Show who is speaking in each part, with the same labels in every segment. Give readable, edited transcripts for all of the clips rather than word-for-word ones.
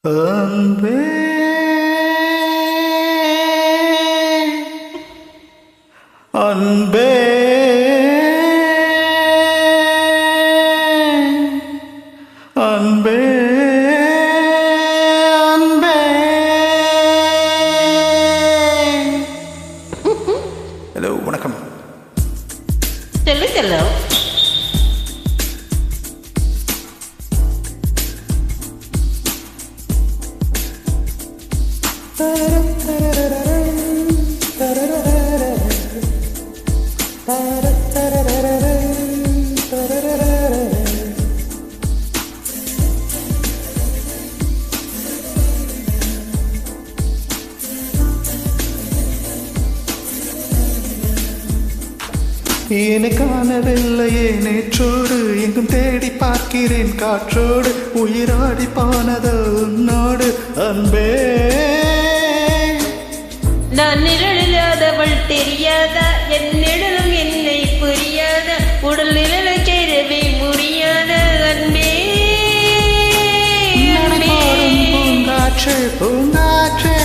Speaker 1: அன்பே அன்பே அன்பே அன்பே. ஹலோ, வணக்கம்.
Speaker 2: ஹலோ.
Speaker 1: என்னை காணவில்லையே நேற்றோடு, எங்கும் தேடி பார்க்கிறேன் காற்றோடு, உயிராடி போனது உன்னோடு அன்பே.
Speaker 2: நான் நிழலில்லாதவள் தெரியாதா, என் நிழலும் என்னை புரியாத, உடல் நிழலை சேரவே முடியாத அன்பே.
Speaker 1: பூங்காற்று பூங்காற்றே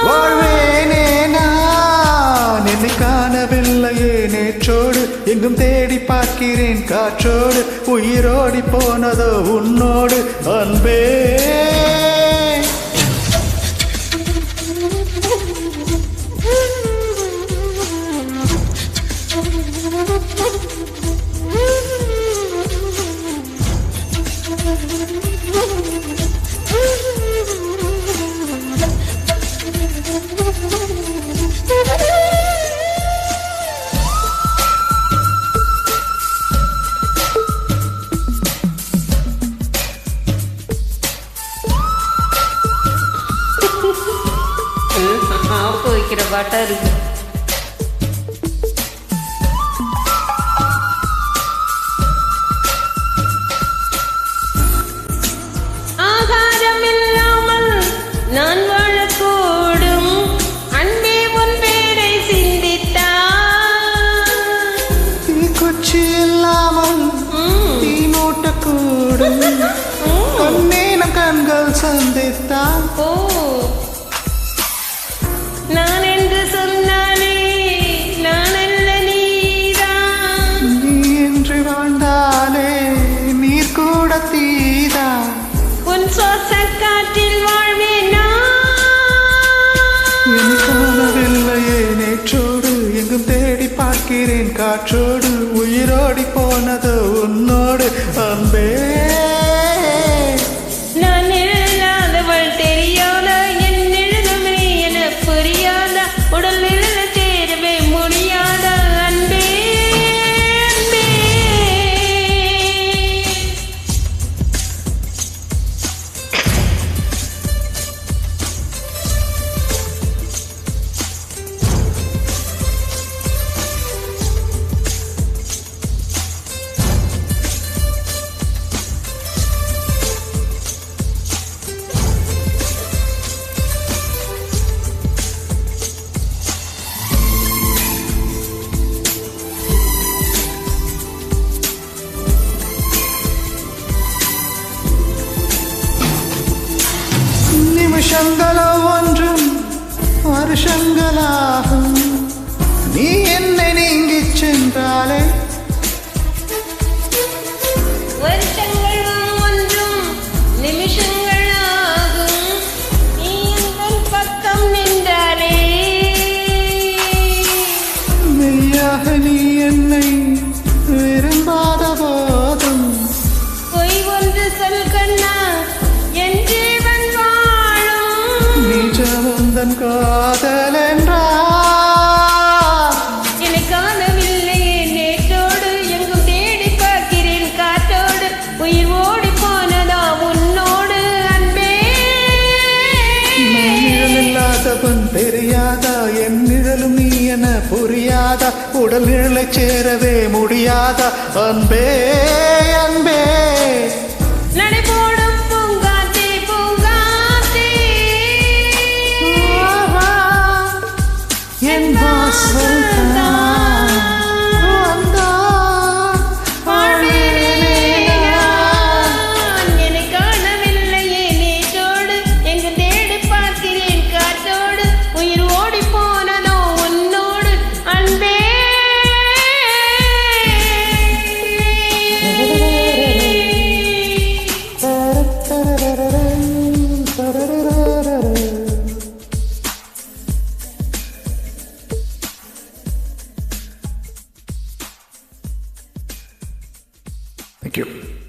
Speaker 1: வாழ்வேனே நான். என்னை காணவில்லையே நேற்றோடு, எங்கும் தேடி பார்க்கிறேன் காற்றோடு, உயிரோடி போனதோ உன்னோடு அன்பே.
Speaker 2: வைக்கிற பாட்டா இருக்கு. ஆகாரம் இல்லாமல் நான் வாழக்கூடும் அன்பே, உன் பேரை சிந்தித்தா.
Speaker 1: தீக்குச்சி இல்லாமல் தீ மூட்டக்கூடும் கண்ணே, நம் கண்கள் சந்தித்தான்.
Speaker 2: நான் என்று சொன்னாலே நான் அல்ல நீதான்.
Speaker 1: நீ என்று வாழ்ந்தாலே நீர் கூட தீதான்.
Speaker 2: உன் சுவாச காற்றில் வாழ்வேன்
Speaker 1: என்னை காணவில்லையே நேற்றோடு, எங்கும் தேடி பார்க்கிறேன் காற்றோடு, உயிரோடி போனது உன்னோடு அன்பே.
Speaker 2: நான் நிழலாதவள் தெரியாத, என் நிழலும் நீ என புரியாத, உடல் நிழல சேரவே முடியாத அன்பே அன்பே.
Speaker 1: நிமிஷங்களோ ஒன்றும் வருஷங்களாகும், நீ என்னை நீங்கிச் சென்றாலே.
Speaker 2: வருஷங்கள் ஒன்றும் நிமிஷங்கள் ஆகும், நீ என் பக்கம் நின்றாலே.
Speaker 1: மெய்யாக நீ என்னை விரும்பாத போதும்,
Speaker 2: பொய் ஒன்று சொல் கண்ணா, என் ஜீவன் வாழும்.
Speaker 1: நிஜமுந்தன் காதல் என்றார்.
Speaker 2: என்னை காணவில்லையே நேற்றோடு, எங்கும் தேடி பார்க்கிறேன் காற்றோடு, உயிர் ஓடி போனதா உன்னோடு அன்பே.
Speaker 1: நிழலில்லாதவன் தெரியாதா, என் நிழலும் நீ என புரியாதா, உடல் நிழலை சேரவே முடியாதா அன்பே அன்பே.
Speaker 2: நடைபோடும் பூங்காற்றே பூங்காற்றே,
Speaker 1: என் வாசல் தான் தேங்க்யூ.